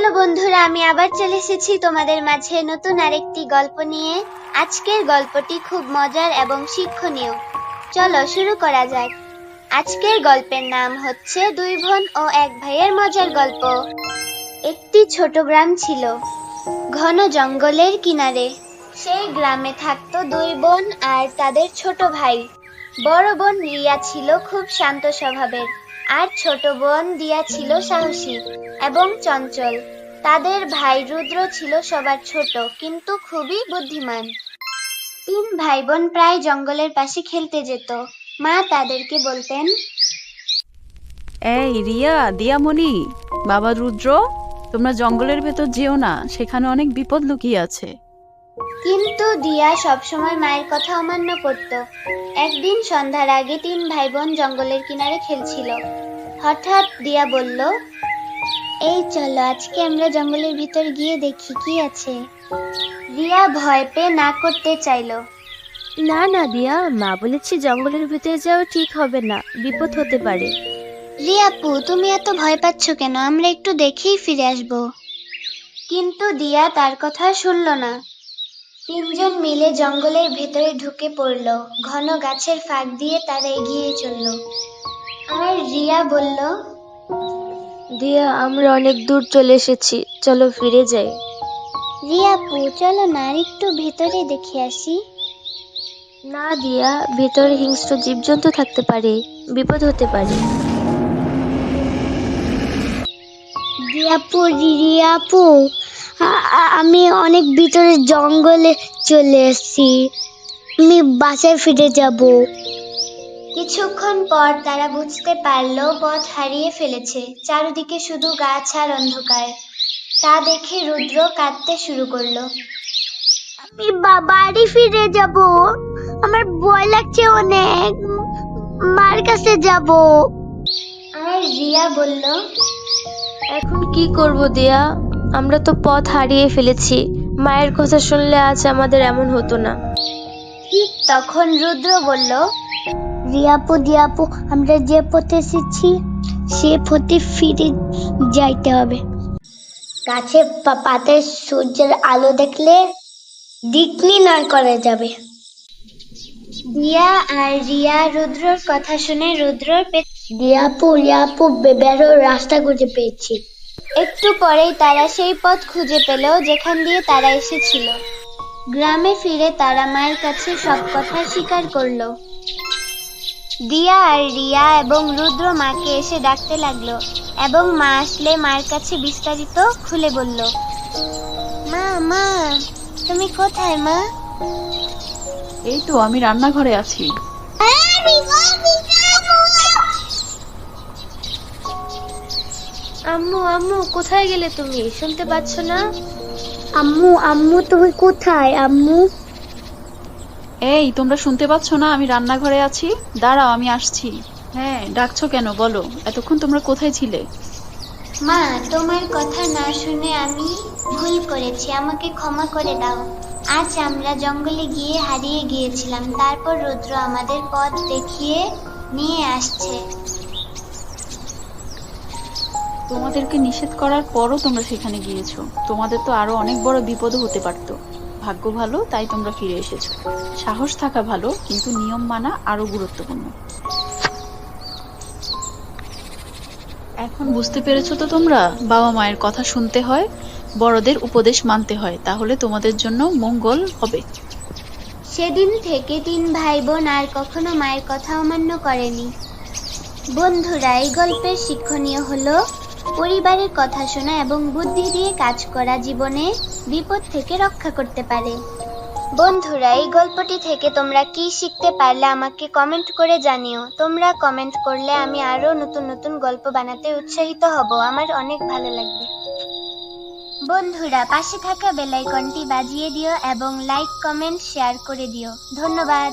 চলো বন্ধুরা, আমি আবার চলে এসেছি তোমাদের মাঝে নতুন আরেকটি গল্প নিয়ে। আজকের গল্পটি খুব মজার এবং শিক্ষণীয়। চলো শুরু করা যাক। আজকের গল্পের নাম হচ্ছে দুই বোন ও এক ভাইয়ের মজার গল্প। একটি ছোট গ্রাম ছিল, ঘন জঙ্গলের কিনারে। সেই গ্রামে থাকতো দুই বোন আর তাদের ছোট ভাই। বড় বোন রিয়া ছিল খুব শান্ত স্বভাবের, আর ছোট বোন দিয়া ছিল সাহসী এবং চঞ্চল। তাদের ভাই রুদ্র ছিল সবার ছোট, কিন্তু খুবই বুদ্ধিমান। তিন ভাই বোন প্রায় জঙ্গলের পাশে খেলতে যেত। মা তাদেরকে বলতেন, এই রিয়া, দিয়ামণি, বাবা রুদ্র, তোমরা জঙ্গলের ভেতর যেও না, সেখানে অনেক বিপদ লুকিয়ে আছে। কিন্তু দিয়া সবসময় মায়ের কথা অমান্য করত। একদিন সন্ধ্যার আগে তিন ভাই বোন জঙ্গলের কিনারে খেলছিল। হঠাৎ দিয়া বলল, এই চলো আজকে আমরা জঙ্গলের ভিতর গিয়ে দেখি কি আছে। রিয়া ভয় পেয়ে না করতে চাইলো। না না দিয়া, মা বলেছে জঙ্গলের ভিতরে যাওয়া ঠিক হবে না, বিপদ হতে পারে। রিয়াপু, তুমি এত ভয় পাচ্ছ কেন? আমরা একটু দেখেই ফিরে আসবো। কিন্তু দিয়া তার কথা শুনল না। তিনজন মিলে জঙ্গলের ভেতরে ঢুকে পড়ল। ঘন গাছের ফাঁক দিয়ে তারা এগিয়ে চলল। আর রিয়া বলল, দিয়া, আমরা অনেক দূর চলে এসেছি, চলো ফিরে যাই। রিয়াপু চলো না, আর একটু ভেতরে দেখে আসি। না দিয়া, ভেতরে হিংস্র জীবজন্তু থাকতে পারে, বিপদ হতে পারে। রিয়াপু, আমি অনেক ভিতরে জঙ্গলে চলে এসেছি, আমি বাসায় ফিরে যাব। কিছুক্ষণ পর তারা বুঝতে পারলো পথ হারিয়ে ফেলেছে। চারিদিকে শুধু গাছ আর অন্ধকার। তা দেখে রুদ্র কাঁদতে শুরু করলো। আমি বাড়ি ফিরে যাব, আমার ভয় লাগছে অনেক, মার কাছে যাব। আর রিয়া বলল, এখন কি করব দিয়া, আমরা তো পথ হারিয়ে ফেলেছি, মায়ের কথা শুনলে আজ আমাদের এমন হতো না। ঠিক তখন রুদ্র বলল, দিয়াপু, আমরা যে পথে এসেছি সে পথে ফিরে যাইতে হবে। গাছে পাতায় সূর্যের আলো দেখলে দিক নির্ণয় করা যাবে। দিয়া আর রিয়া রুদ্রর কথা শুনে রিয়াপু বেরো, রাস্তা খুঁজে পেয়েছি। একটু পরেই তারা সেই পথ খুঁজে পেল যেখান দিয়ে তারা এসেছিল। গ্রামে ফিরে তারা মায়ের কাছে সব কথা স্বীকার করলো। দিয়া আর রিয়া এবং রুদ্র মাকে এসে ডাকতে লাগলো, এবং মা আসলে মায়ের কাছে বিস্তারিত খুলে বলল। মা, তুমি কোথায় মা? এই তো আমি রান্নাঘরে আছি। আম্মু, কোথায় গেলে তুমি? শুনতে পাচ্ছ না? আম্মু তুমি কোথায়? আম্মু, এই তোমরা শুনতে পাচ্ছ না আমি রান্নাঘরে আছি? দাঁড়াও, আমি আসছি। হ্যাঁ, ডাকছো কেন বলো? এতক্ষণ তোমরা কোথায় ছিলে? মা তোমার কথা না শুনে আমি ভুল করেছি, আমাকে ক্ষমা করে দাও। আজ আমরা জঙ্গলে গিয়ে হারিয়ে গিয়েছিলাম, তারপর রুদ্র আমাদের পথ দেখিয়ে নিয়ে আসছে। তোমাদেরকে নিষেধ করার পরও তোমরা সেখানে গিয়েছো। তোমাদের তো আরো অনেক বড় বিপদও হতে পারতো। ভাগ্য ভালো তাই তোমরা ফিরে এসেছো। সাহস থাকা ভালো, কিন্তু নিয়ম মানা আরো গুরুত্বপূর্ণ। এখন বুঝতে পেরেছো তো তোমরা? বাবা মায়ের কথা শুনতে হয়, বড়দের উপদেশ মানতে হয়, তাহলে তোমাদের জন্য মঙ্গল হবে। সেদিন থেকে তিন ভাই বোন আর কখনো মায়ের কথা অমান্য করেনি। বন্ধুরা, এই গল্পের শিক্ষণীয় হলো পরিবারের কথা শোনা এবং বুদ্ধি দিয়ে কাজ করা জীবনে বিপদ থেকে রক্ষা করতে পারে। বন্ধুরা, এই গল্পটি থেকে তোমরা কি শিখতে পারলে আমাকে কমেন্ট করে জানিও। তোমরা কমেন্ট করলে আমি আরো নতুন নতুন গল্প বানাতে উৎসাহিত হব, আমার অনেক ভালো লাগবে। বন্ধুরা, পাশে থাকা বেল আইকনটি বাজিয়ে দিও এবং লাইক, কমেন্ট, শেয়ার করে দিও। ধন্যবাদ।